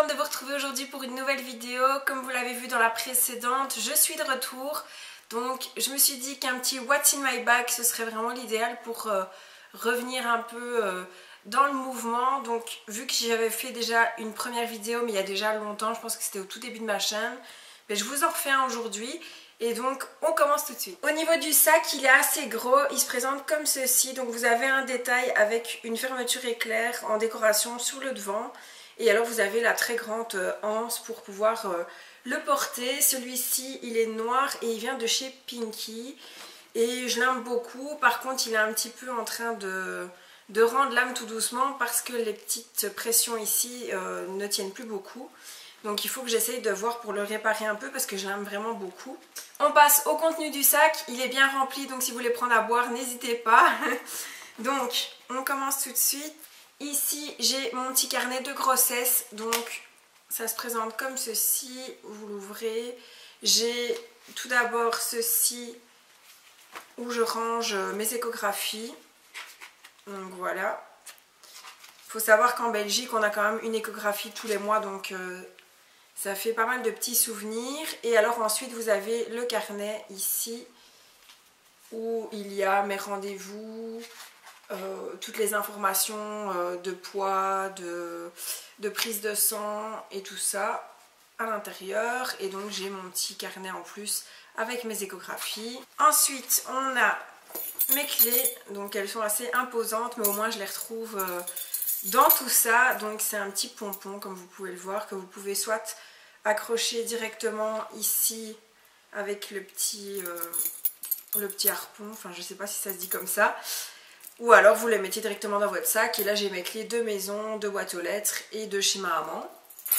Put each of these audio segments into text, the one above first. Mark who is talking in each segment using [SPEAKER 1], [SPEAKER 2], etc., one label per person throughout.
[SPEAKER 1] contente de vous retrouver aujourd'hui pour une nouvelle vidéo. Comme vous l'avez vu dans la précédente, je suis de retour. Donc je me suis dit qu'un petit What's in my bag ce serait vraiment l'idéal pour revenir un peu dans le mouvement. Donc vu que j'avais fait déjà une première vidéo mais il y a déjà longtemps, je pense que c'était au tout début de ma chaîne, mais je vous en refais un aujourd'hui. Et donc on commence tout de suite. Au niveau du sac, il est assez gros, il se présente comme ceci. Donc vous avez un détail avec une fermeture éclair en décoration sur le devant. Et alors vous avez la très grande anse pour pouvoir le porter. Celui-ci il est noir et il vient de chez Pinky. Et je l'aime beaucoup. Par contre il est un petit peu en train de rendre l'âme tout doucement parce que les petites pressions ici ne tiennent plus beaucoup. Donc il faut que j'essaye de voir pour le réparer un peu parce que je l'aime vraiment beaucoup. On passe au contenu du sac, il est bien rempli donc si vous voulez prendre à boire n'hésitez pas. Donc on commence tout de suite. Ici j'ai mon petit carnet de grossesse, donc ça se présente comme ceci, vous l'ouvrez. J'ai tout d'abord ceci où je range mes échographies, donc voilà. Il faut savoir qu'en Belgique on a quand même une échographie tous les mois donc ça fait pas mal de petits souvenirs. Et alors ensuite vous avez le carnet ici où il y a mes rendez-vous, toutes les informations de poids, de prise de sang et tout ça à l'intérieur. Et donc j'ai mon petit carnet en plus avec mes échographies. Ensuite on a mes clés, donc elles sont assez imposantes mais au moins je les retrouve dans tout ça. Donc c'est un petit pompon comme vous pouvez le voir que vous pouvez soit accrocher directement ici avec le petit harpon, enfin je sais pas si ça se dit comme ça, ou alors vous les mettez directement dans votre sac. Et là j'ai mes clés de maison, de boîte aux lettres et de chez ma maman.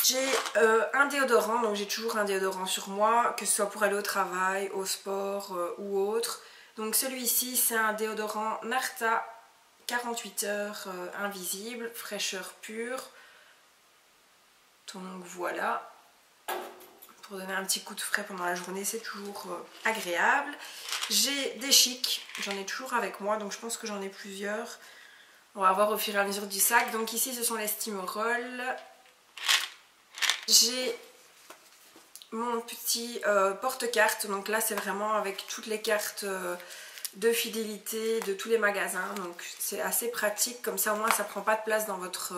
[SPEAKER 1] J'ai un déodorant, donc j'ai toujours un déodorant sur moi, que ce soit pour aller au travail, au sport ou autre. Donc celui-ci c'est un déodorant Narta 48 heures invisible, fraîcheur pure. Donc voilà, pour donner un petit coup de frais pendant la journée, c'est toujours agréable. J'ai des chics, j'en ai toujours avec moi, donc je pense que j'en ai plusieurs. On va voir au fur et à mesure du sac. Donc ici ce sont les Steamroll. J'ai mon petit porte-carte, donc là c'est vraiment avec toutes les cartes de fidélité de tous les magasins, donc c'est assez pratique, comme ça au moins ça prend pas de place dans votre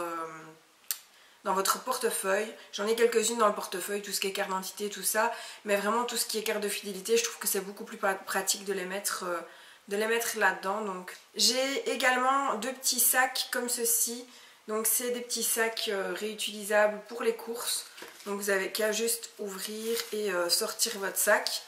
[SPEAKER 1] portefeuille. J'en ai quelques-unes dans le portefeuille, tout ce qui est carte d'identité, tout ça, mais vraiment tout ce qui est carte de fidélité, je trouve que c'est beaucoup plus pratique de les mettre là-dedans. Donc j'ai également deux petits sacs comme ceci. Donc c'est des petits sacs réutilisables pour les courses. Donc vous avez qu'à juste ouvrir et sortir votre sac.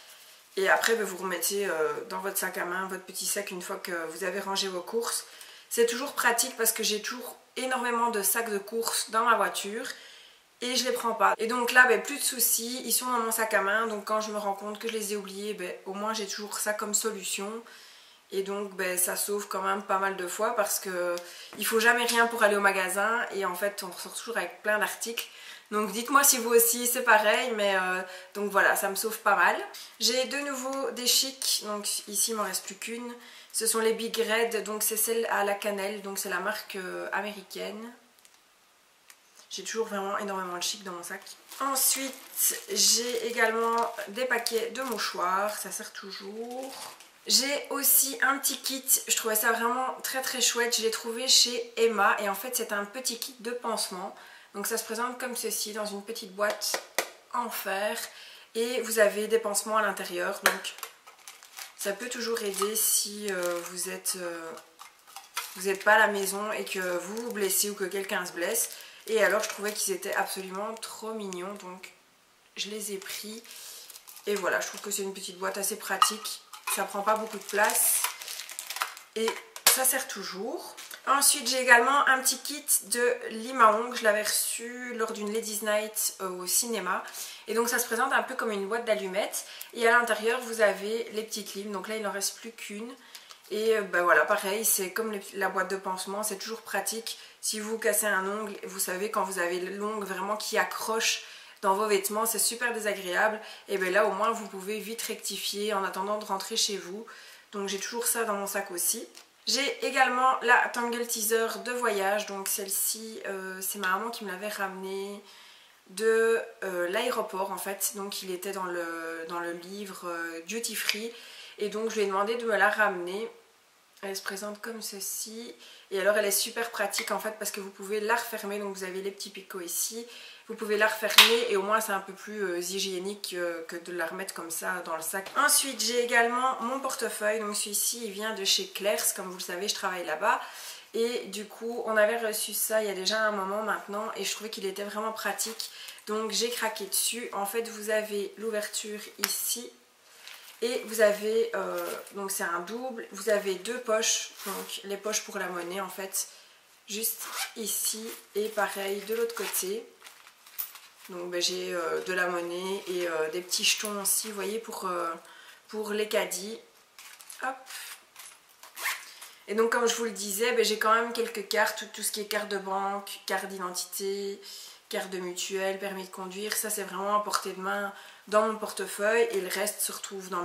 [SPEAKER 1] Et après vous remettez dans votre sac à main, votre petit sac une fois que vous avez rangé vos courses. C'est toujours pratique parce que j'ai toujours énormément de sacs de courses dans ma voiture et je les prends pas. Et donc là plus de soucis, ils sont dans mon sac à main. Donc quand je me rends compte que je les ai oubliés, au moins j'ai toujours ça comme solution. Et donc ça sauve quand même pas mal de fois parce que il faut jamais rien pour aller au magasin et en fait on ressort toujours avec plein d'articles. Donc dites-moi si vous aussi c'est pareil, mais donc voilà, ça me sauve pas mal. J'ai de nouveau des chics, donc ici il m'en reste plus qu'une. Ce sont les Big Red, donc c'est celle à la cannelle, donc c'est la marque américaine. J'ai toujours vraiment énormément de chic dans mon sac. Ensuite j'ai également des paquets de mouchoirs, ça sert toujours. J'ai aussi un petit kit, je trouvais ça vraiment très très chouette, je l'ai trouvé chez Emma et en fait c'est un petit kit de pansement. Donc ça se présente comme ceci dans une petite boîte en fer et vous avez des pansements à l'intérieur, donc ça peut toujours aider si vous n'êtes pas à la maison et que vous vous blessez ou que quelqu'un se blesse. Et alors je trouvais qu'ils étaient absolument trop mignons, donc je les ai pris et voilà, je trouve que c'est une petite boîte assez pratique. Ça prend pas beaucoup de place et ça sert toujours. Ensuite j'ai également un petit kit de lime à ongles. Je l'avais reçu lors d'une Ladies Night au cinéma. Et donc ça se présente un peu comme une boîte d'allumettes. Et à l'intérieur vous avez les petites limes. Donc là il n'en reste plus qu'une. Et voilà, pareil, c'est comme la boîte de pansement, c'est toujours pratique. Si vous cassez un ongle, vous savez quand vous avez l'ongle vraiment qui accroche dans vos vêtements, c'est super désagréable. Et bien là au moins vous pouvez vite rectifier en attendant de rentrer chez vous. Donc j'ai toujours ça dans mon sac aussi. J'ai également la Tangle Teaser de voyage, donc celle-ci c'est ma maman qui me l'avait ramenée de l'aéroport en fait. Donc il était dans le livre Duty Free. Et donc je lui ai demandé de me la ramener. Elle se présente comme ceci. Et alors elle est super pratique en fait parce que vous pouvez la refermer. Donc vous avez les petits picots ici. Vous pouvez la refermer et au moins c'est un peu plus hygiénique que de la remettre comme ça dans le sac. Ensuite j'ai également mon portefeuille. Donc celui-ci il vient de chez Claire's. Comme vous le savez je travaille là-bas. Et du coup on avait reçu ça il y a déjà un moment maintenant. Et je trouvais qu'il était vraiment pratique. Donc j'ai craqué dessus. En fait vous avez l'ouverture ici. Et vous avez, donc c'est un double, vous avez deux poches, donc les poches pour la monnaie en fait, juste ici et pareil de l'autre côté. Donc ben, j'ai de la monnaie et des petits jetons aussi, vous voyez, pour les caddies. Hop. Et donc comme je vous le disais, ben, j'ai quand même quelques cartes, tout ce qui est carte de banque, carte d'identité, carte de mutuelle, permis de conduire, ça c'est vraiment à portée de main dans mon portefeuille et le reste se retrouve dans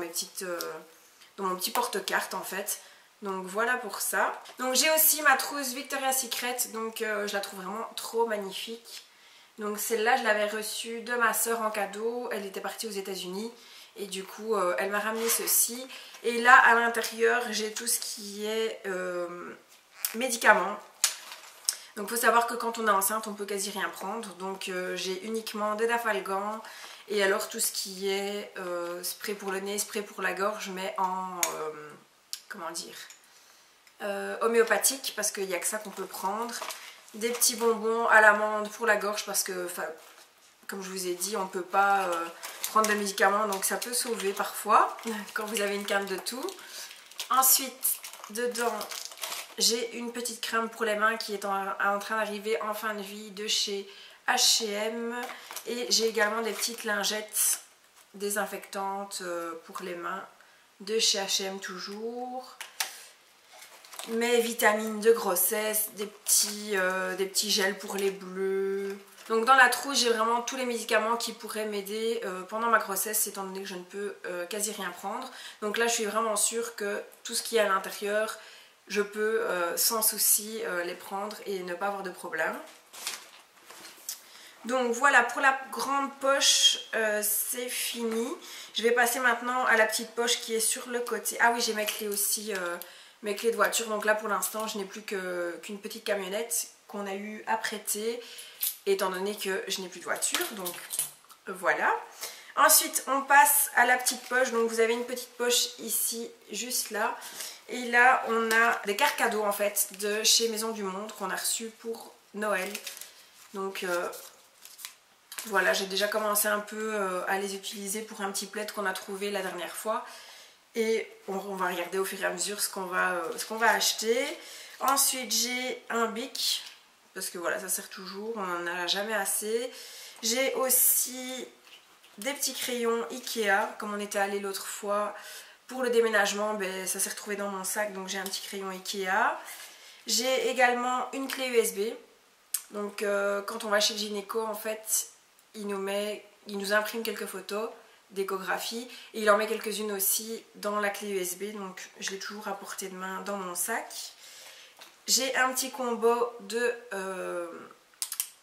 [SPEAKER 1] dans mon petit porte-carte en fait. Donc voilà pour ça. Donc j'ai aussi ma trousse Victoria's Secret, donc je la trouve vraiment trop magnifique. Donc celle-là je l'avais reçue de ma soeur en cadeau, elle était partie aux États-Unis et du coup elle m'a ramené ceci. Et là à l'intérieur j'ai tout ce qui est médicaments. Donc il faut savoir que quand on est enceinte on peut quasi rien prendre. Donc j'ai uniquement des Dafalgan. Et alors tout ce qui est spray pour le nez, spray pour la gorge, mais en comment dire, homéopathique parce qu'il n'y a que ça qu'on peut prendre. Des petits bonbons à l'amande pour la gorge parce que, comme je vous ai dit, on ne peut pas prendre de médicaments donc ça peut sauver parfois quand vous avez une canne de tout. Ensuite, dedans, j'ai une petite crème pour les mains qui est en train d'arriver en fin de vie de chez H&M. Et j'ai également des petites lingettes désinfectantes pour les mains de chez H&M toujours. Mes vitamines de grossesse, des petits gels pour les bleus. Donc dans la trousse j'ai vraiment tous les médicaments qui pourraient m'aider pendant ma grossesse étant donné que je ne peux quasi rien prendre. Donc là je suis vraiment sûre que tout ce qui est à l'intérieur je peux sans souci les prendre et ne pas avoir de problème. Donc voilà, pour la grande poche, c'est fini. Je vais passer maintenant à la petite poche qui est sur le côté. Ah oui, j'ai mes clés aussi, mes clés de voiture. Donc là, pour l'instant, je n'ai plus qu'une petite camionnette qu'on a eu à prêter, étant donné que je n'ai plus de voiture. Donc voilà. Ensuite, on passe à la petite poche. Donc vous avez une petite poche ici, juste là. Et là, on a des cartes cadeaux en fait de chez Maison du Monde qu'on a reçues pour Noël. Donc voilà, j'ai déjà commencé un peu à les utiliser pour un petit plaid qu'on a trouvé la dernière fois. Et on va regarder au fur et à mesure ce qu'on va acheter. Ensuite, j'ai un bic, parce que voilà, ça sert toujours, on n'en a jamais assez. J'ai aussi des petits crayons Ikea, comme on était allé l'autre fois. Pour le déménagement, ben, ça s'est retrouvé dans mon sac, donc j'ai un petit crayon Ikea. J'ai également une clé USB. Donc quand on va chez le gynéco, en fait, il nous imprime quelques photos d'échographie et il en met quelques-unes aussi dans la clé USB, donc je l'ai toujours à portée de main dans mon sac. J'ai un petit combo de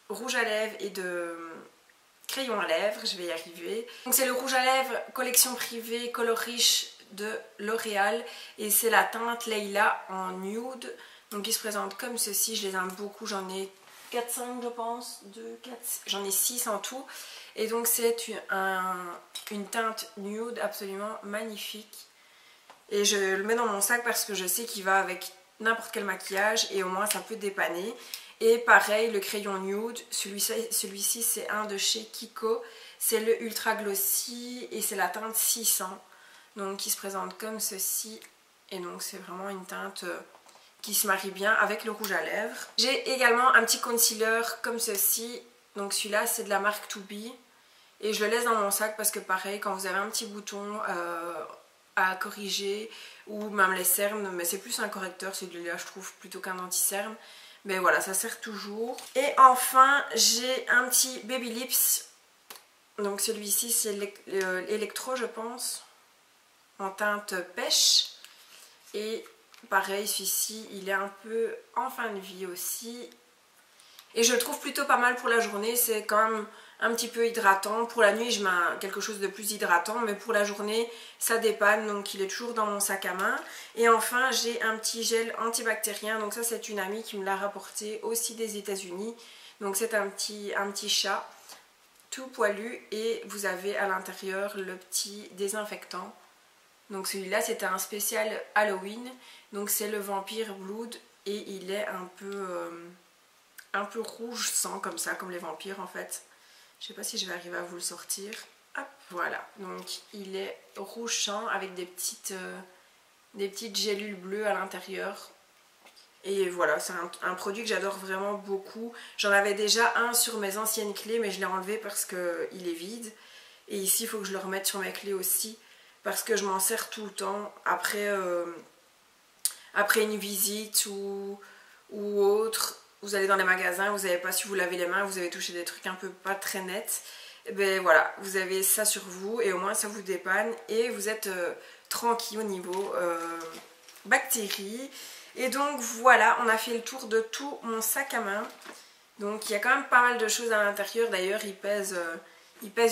[SPEAKER 1] rouge à lèvres et de crayon à lèvres, je vais y arriver. Donc c'est le rouge à lèvres collection privée Color Riche de L'Oréal et c'est la teinte Leila en nude. Donc il se présente comme ceci, je les aime beaucoup, j'en ai 4-5 je pense, 2, 4, j'en ai 6 en tout. Et donc c'est une teinte nude absolument magnifique. Et je le mets dans mon sac parce que je sais qu'il va avec n'importe quel maquillage et au moins ça peut dépanner. Et pareil, le crayon nude, celui-ci c'est un de chez Kiko. C'est le Ultra Glossy et c'est la teinte 600. Donc qui se présente comme ceci. Et donc c'est vraiment une teinte qui se marie bien avec le rouge à lèvres. J'ai également un petit concealer comme ceci. Donc celui-là c'est de la marque To Be. Et je le laisse dans mon sac parce que pareil, quand vous avez un petit bouton à corriger ou même les cernes, mais c'est plus un correcteur celui-là je trouve plutôt qu'un anti-cerne. Mais voilà, ça sert toujours. Et enfin, j'ai un petit Baby Lips. Donc celui-ci c'est l'électro je pense, en teinte pêche. Et pareil, celui-ci il est un peu en fin de vie aussi. Et je le trouve plutôt pas mal pour la journée, c'est quand même un petit peu hydratant. Pour la nuit je mets quelque chose de plus hydratant, mais pour la journée ça dépanne, donc il est toujours dans mon sac à main. Et enfin j'ai un petit gel antibactérien, donc ça c'est une amie qui me l'a rapporté aussi des États-Unis. Donc c'est un petit chat tout poilu et vous avez à l'intérieur le petit désinfectant. Donc celui-là c'était un spécial Halloween, donc c'est le Vampire Blood et il est un peu rouge sang comme ça, comme les vampires en fait. Je sais pas si je vais arriver à vous le sortir. Hop, voilà, donc il est rouge sang avec des petites gélules bleues à l'intérieur. Et voilà, c'est un produit que j'adore vraiment beaucoup. J'en avais déjà un sur mes anciennes clés, mais je l'ai enlevé parce qu'il est vide. Et ici, il faut que je le remette sur mes clés aussi, parce que je m'en sers tout le temps après une visite ou autre. Vous allez dans les magasins, vous n'avez pas su vous laver les mains, vous avez touché des trucs un peu pas très nets. Et ben voilà, vous avez ça sur vous et au moins ça vous dépanne et vous êtes tranquille au niveau bactéries. Et donc voilà, on a fait le tour de tout mon sac à main. Donc il y a quand même pas mal de choses à l'intérieur. D'ailleurs il pèse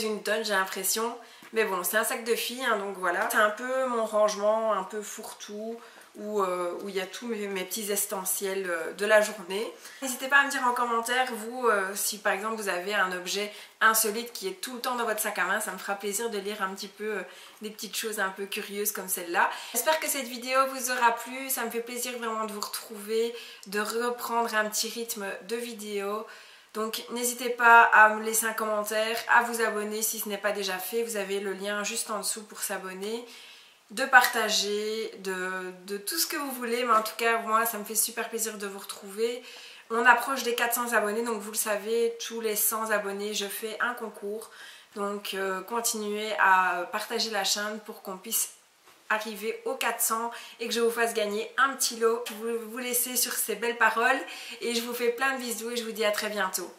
[SPEAKER 1] une tonne, j'ai l'impression. Mais bon, c'est un sac de fille, hein, donc voilà. C'est un peu mon rangement, un peu fourre-tout, où il y a tous mes petits essentiels de la journée. N'hésitez pas à me dire en commentaire, vous, si par exemple vous avez un objet insolite qui est tout le temps dans votre sac à main, ça me fera plaisir de lire un petit peu des petites choses un peu curieuses comme celle-là. J'espère que cette vidéo vous aura plu, ça me fait plaisir vraiment de vous retrouver, de reprendre un petit rythme de vidéo. Donc n'hésitez pas à me laisser un commentaire, à vous abonner si ce n'est pas déjà fait, vous avez le lien juste en dessous pour s'abonner, de partager, de tout ce que vous voulez, mais en tout cas moi ça me fait super plaisir de vous retrouver. On approche des 400 abonnés, donc vous le savez, tous les 100 abonnés je fais un concours, donc continuez à partager la chaîne pour qu'on puisse arriver aux 400 et que je vous fasse gagner un petit lot. Je vais vous laisser sur ces belles paroles et je vous fais plein de bisous et je vous dis à très bientôt.